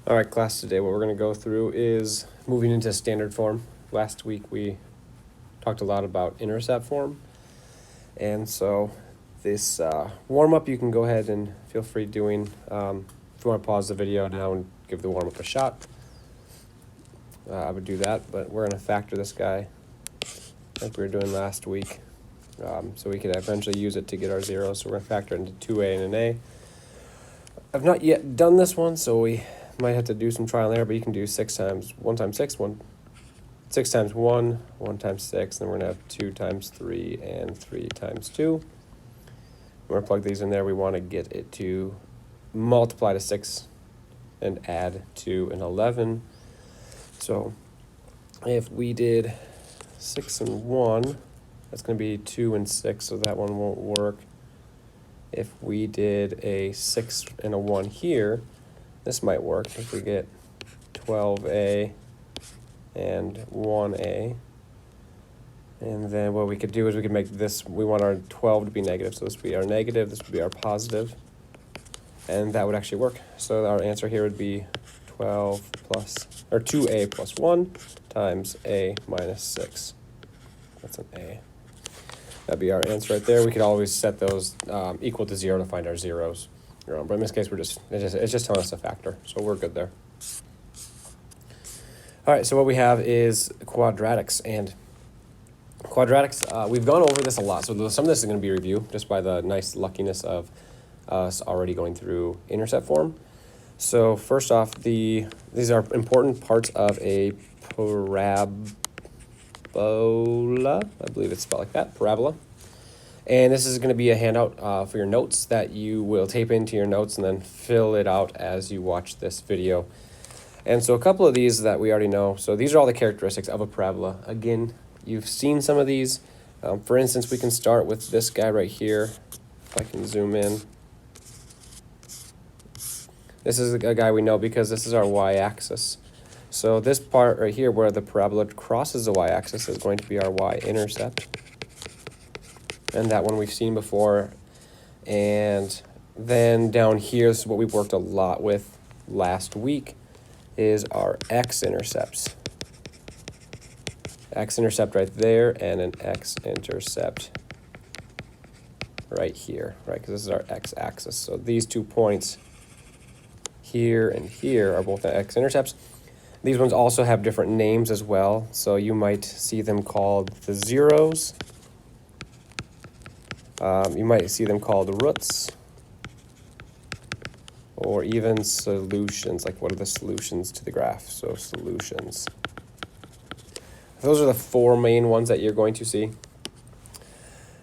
All right, class, today what we're going to go through is moving into standard form. Last week we talked a lot about intercept form, and so this warm-up you can go ahead and feel free doing. If you want to pause the video now and give the warm-up a shot, I would do that, but we're going to factor this guy like we were doing last week, so we could eventually use it to get our zeros. So we're going to factor into 2a and an a. I've not yet done this one, so we might have to do some trial and error, but you can do 6 times 1 times 6, 6 times 1, 1 times 6, then we're going to have 2 times 3 and 3 times 2. We're going to plug these in there. We want to get it to multiply to 6 and add 2 and 11. So if we did 6 and 1, that's going to be 2 and 6, so that one won't work. If we did a 6 and a 1 here, this might work if we get 12a and 1a. And then what we could do is we could make this, we want our 12 to be negative, so this would be our negative, this would be our positive, and that would actually work. So our answer here would be 12 plus, or 2a plus 1 times a minus 6. That's an a. That'd be our answer right there. We could always set those equal to 0 to find our zeros. But in this case, it's just telling us a factor, so we're good there. All right, so what we have is quadratics, and quadratics, we've gone over this a lot, so some of this is going to be review, just by the nice luckiness of us already going through intercept form. So first off, these are important parts of a parabola, I believe it's spelled like that, parabola. And this is going to be a handout for your notes that you will tape into your notes and then fill it out as you watch this video. And so a couple of these that we already know. So these are all the characteristics of a parabola. Again, you've seen some of these. For instance, we can start with this guy right here. If I can zoom in. This is a guy we know because this is our y-axis. So this part right here where the parabola crosses the y-axis is going to be our y-intercept. And that one we've seen before. And then down here, this is what we've worked a lot with last week, is our x-intercepts. X-intercept right there and an x-intercept right here, right? Because this is our x-axis. So these 2 points here and here are both the x-intercepts. These ones also have different names as well. So you might see them called the zeros. You might see them called roots, or even solutions, like what are the solutions to the graph? So solutions. Those are the 4 main ones that you're going to see.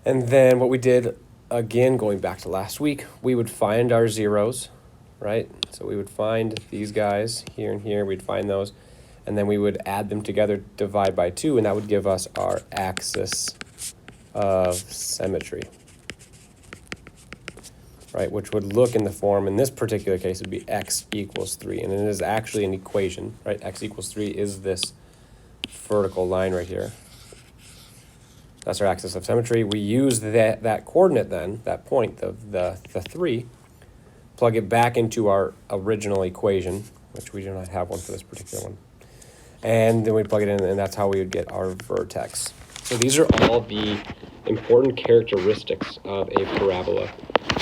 And then what we did, again, going back to last week, we would find our zeros, right? So we would find these guys here and here, we'd find those, and then we would add them together, divide by 2, and that would give us our axis of symmetry. Right, which would look in the form, in this particular case, would be x equals 3. And it is actually an equation, right? X equals 3 is this vertical line right here. That's our axis of symmetry. We use that coordinate then, that point, the 3, plug it back into our original equation, which we do not have one for this particular one. And then we plug it in, and that's how we would get our vertex. So these are all the important characteristics of a parabola.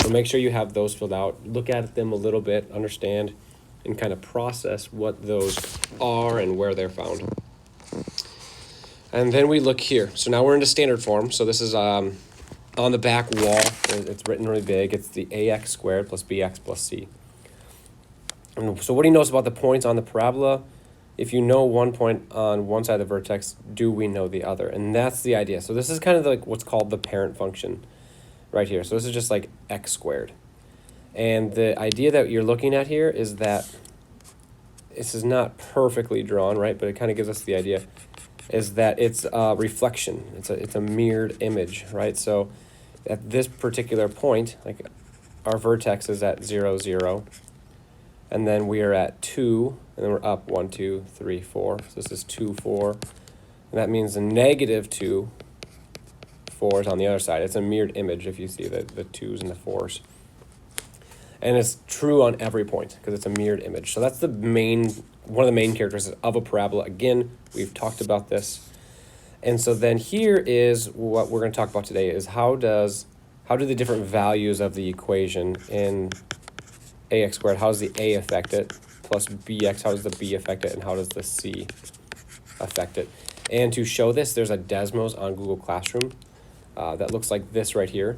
So make sure you have those filled out. Look at them a little bit, understand, and kind of process what those are and where they're found. And then we look here. So now we're into standard form. So this is on the back wall. It's written really big. It's the ax squared plus bx plus c. And so what do you notice about the points on the parabola? If you know one point on one side of the vertex, do we know the other? And that's the idea. So this is kind of like what's called the parent function right here. So this is just like x squared. And the idea that you're looking at here is that this is not perfectly drawn, right? But it kind of gives us the idea is that it's a reflection. It's a mirrored image, right? So at this particular point, like our vertex is at 0, 0. And then we are at 2, and then we're up 1, 2, 3, 4. So this is 2, 4. And that means the negative 2, 4 is on the other side. It's a mirrored image if you see the 2s and the 4s. And it's true on every point because it's a mirrored image. So that's one of the main characteristics of a parabola. Again, we've talked about this. And so then here is what we're going to talk about today is how do the different values of the equation in ax squared, how does the a affect it, plus bx, how does the b affect it, and how does the c affect it. And to show this, there's a Desmos on Google Classroom that looks like this right here.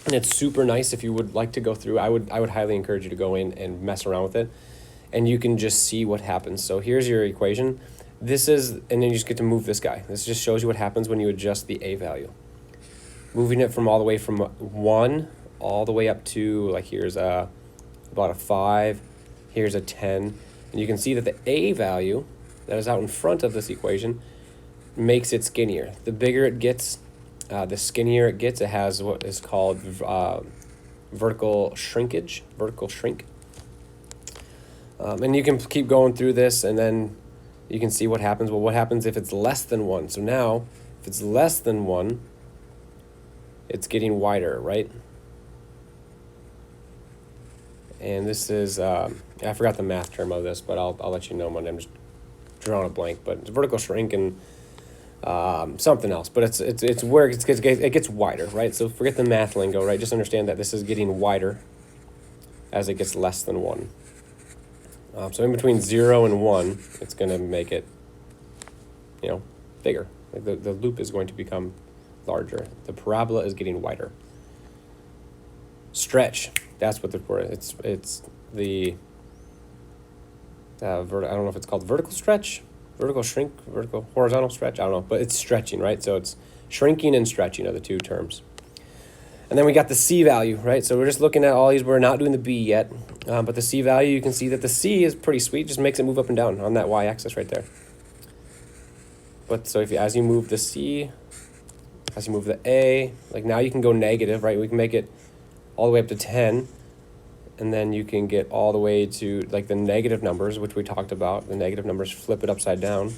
And it's super nice. If you would like to go through, I would highly encourage you to go in and mess around with it. And you can just see what happens. So here's your equation. And then you just get to move this guy. This just shows you what happens when you adjust the a value. Moving it from all the way from 1 all the way up to, like, here's about a 5, here's a 10. And you can see that the a value that is out in front of this equation makes it skinnier. The bigger it gets, the skinnier it gets. It has what is called vertical shrink. And you can keep going through this, and then you can see what happens. Well, what happens if it's less than 1? So now, if it's less than 1, it's getting wider, right? And this is, I forgot the math term of this, but I'll let you know when I'm just drawing a blank. But it's vertical shrink and something else. But it's where it gets wider, right? So forget the math lingo, right? Just understand that this is getting wider as it gets less than 1. So in between 0 and 1, it's going to make it, bigger. Like the loop is going to become larger. The parabola is getting wider. Stretch. That's what the word is. It's the I don't know if it's called vertical stretch, vertical shrink, vertical horizontal stretch. I don't know, but it's stretching, right? So it's shrinking and stretching are the two terms. And then we got the C value, right? So we're just looking at all these. We're not doing the B yet, but the C value, you can see that the C is pretty sweet. Just makes it move up and down on that y-axis right there. But so as you move the C, as you move the A, like now you can go negative, right? We can make it all the way up to 10, and then you can get all the way to like the negative numbers, which we talked about. The negative numbers, flip it upside down.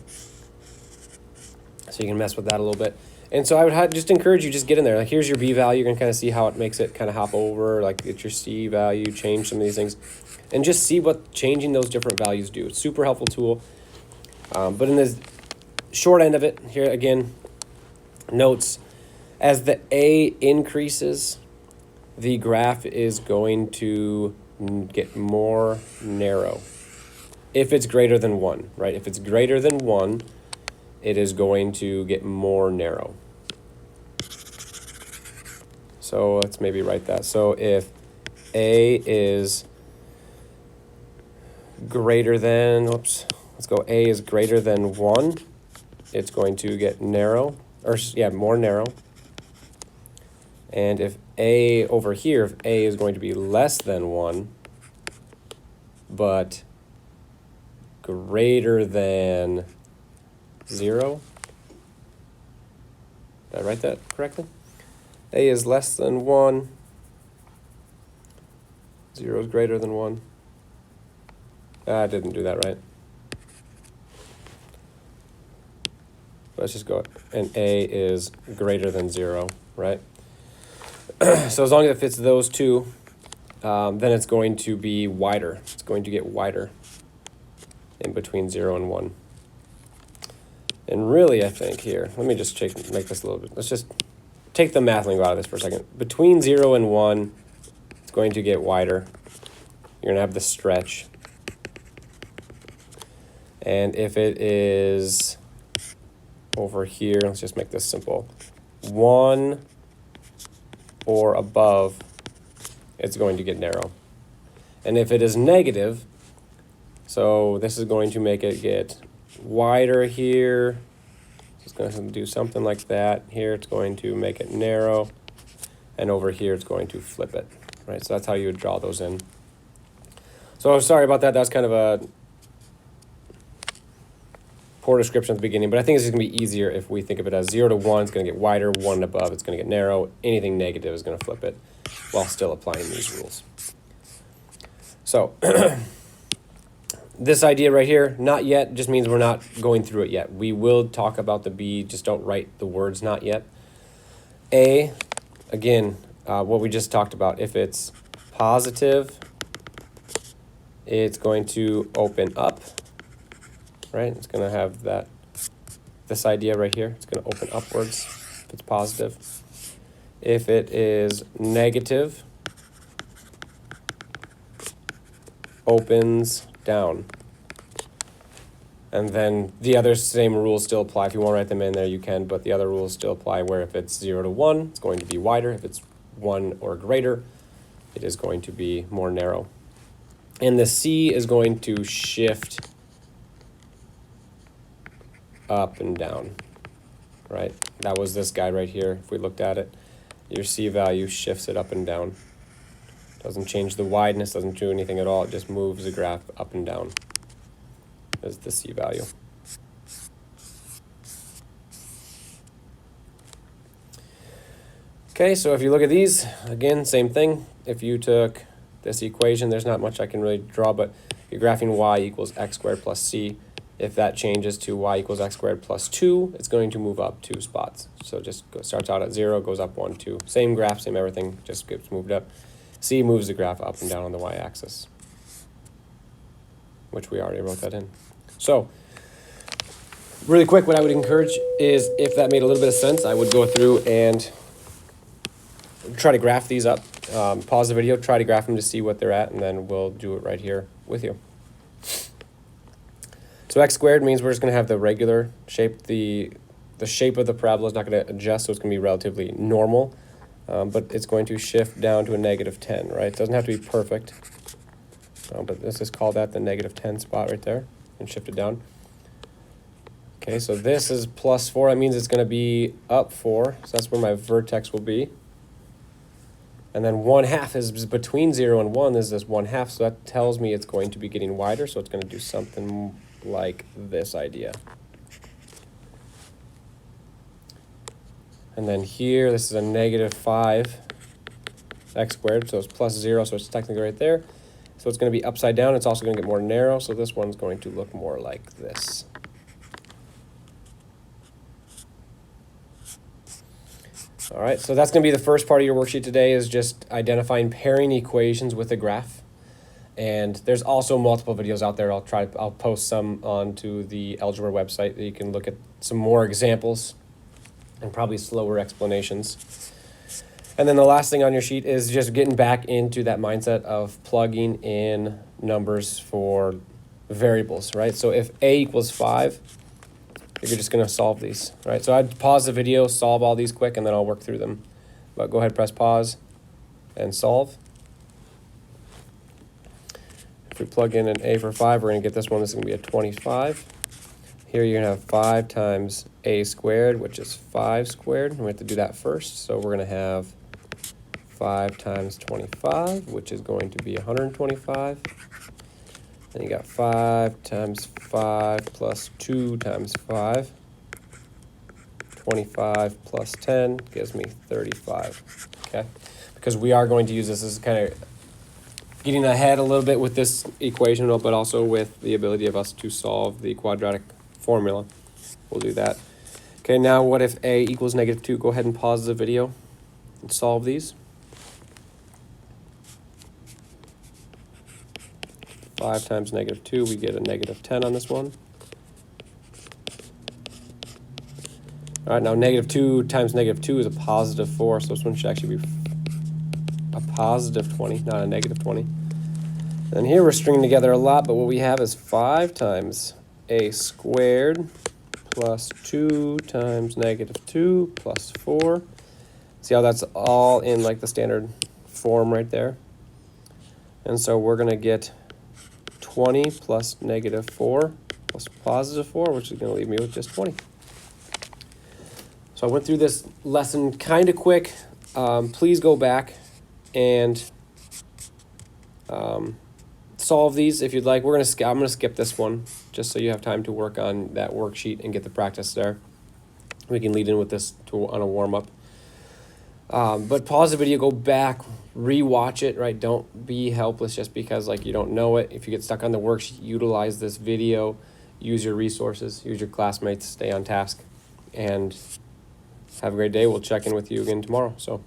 So you can mess with that a little bit. And so I would just encourage you, just get in there. Like here's your B value. You're going to kind of see how it makes it kind of hop over, like get your C value, change some of these things, and just see what changing those different values do. It's a super helpful tool. But in the short end of it, here again, notes, as the A increases, the graph is going to get more narrow. If it's greater than 1, right? If it's greater than 1, it is going to get more narrow. So let's maybe write that. So if A is greater than, A is greater than 1, it's going to get narrow, more narrow. And if A over here, if A is going to be less than 1, but greater than 0. Did I write that correctly? A is less than 1. 0 is greater than 1. I didn't do that right. Let's just go, and A is greater than 0, right? So as long as it fits those two, then it's going to be wider. It's going to get wider in between 0 and 1. And really, I think here, let me just make this a little bit. Let's just take the math lingo out of this for a second. Between 0 and 1, it's going to get wider. You're going to have the stretch. And if it is over here, let's just make this simple, 1 or above, it's going to get narrow. And if it is negative, so this is going to make it get wider here. It's going to do something like that. Here it's going to make it narrow, and over here it's going to flip it, right? So that's how you would draw those in. So sorry about that. That was kind of a poor description at the beginning, but I think this is going to be easier if we think of it as 0 to 1, it's going to get wider, 1 and above, it's going to get narrow. Anything negative is going to flip it while still applying these rules. So this idea right here, not yet, just means we're not going through it yet. We will talk about the B, just don't write the words not yet. A, again, what we just talked about, if it's positive, it's going to open up, right? It's going to have this idea right here. It's going to open upwards if it's positive. If it is negative, opens down. And then the other same rules still apply. If you want to write them in there, you can, but the other rules still apply where if it's 0 to 1, it's going to be wider. If it's 1 or greater, it is going to be more narrow. And the C is going to shift up and down, right? That was this guy right here. If we looked at it, your C value shifts it up and down. Doesn't change the wideness, doesn't do anything at all. It just moves the graph up and down as the C value. Okay, so if you look at these, again, same thing. If you took this equation, there's not much I can really draw, but you're graphing y equals x squared plus c. If that changes to y equals x squared plus 2, it's going to move up 2 spots. So just starts out at 0, goes up 1, 2. Same graph, same everything, just gets moved up. C moves the graph up and down on the y-axis, which we already wrote that in. So really quick, what I would encourage is, if that made a little bit of sense, I would go through and try to graph these up. Pause the video, try to graph them to see what they're at, and then we'll do it right here with you. So x squared means we're just going to have the regular shape. The shape of the parabola is not going to adjust, so it's going to be relatively normal. But it's going to shift down to a -10, right? It doesn't have to be perfect. But let's just call that the -10 spot right there and shift it down. Okay, so this is +4. That means it's going to be up 4. So that's where my vertex will be. And then 1/2 is between 0 and 1. Is this 1/2, so that tells me it's going to be getting wider. So it's going to do something like this idea. And then here, this is a -5 x squared, so it's +0, so it's technically right there. So it's going to be upside down. It's also going to get more narrow, so this one's going to look more like this. All right, so that's going to be the first part of your worksheet today, is just identifying pairing equations with a graph. And there's also multiple videos out there. I'll post some onto the algebra website that you can look at some more examples and probably slower explanations. And then the last thing on your sheet is just getting back into that mindset of plugging in numbers for variables, right? So if a equals 5, you're just going to solve these, right? So I'd pause the video, solve all these quick, and then I'll work through them. But go ahead, press pause, and solve. If we plug in an a for 5, we're going to get this one. This is going to be a 25. Here you're going to have 5 times a squared, which is 5 squared. And we have to do that first. So we're going to have 5 times 25, which is going to be 125. Then you got 5 times 5 plus 2 times 5. 25 plus 10 gives me 35, okay? Because we are going to use this as kind of getting ahead a little bit with this equation, but also with the ability of us to solve the quadratic formula. We'll do that. Okay, now what if a equals -2? Go ahead and pause the video and solve these. 5 times -2, we get a -10 on this one. All right, now -2 times -2 is a +4, so this one should actually be a +20, not a -20. And here we're stringing together a lot, but what we have is 5 times a squared plus 2 times -2 plus 4. See how that's all in like the standard form right there? And so we're going to get 20 plus -4 plus +4, which is going to leave me with just 20. So I went through this lesson kind of quick. Please go back and solve these if you'd like. I'm gonna skip this one just so you have time to work on that worksheet and get the practice there. We can lead in with this on a warm up. But pause the video, go back, rewatch it. Right, don't be helpless just because like you don't know it. If you get stuck on the worksheet, utilize this video, use your resources, use your classmates, stay on task, and have a great day. We'll check in with you again tomorrow. So.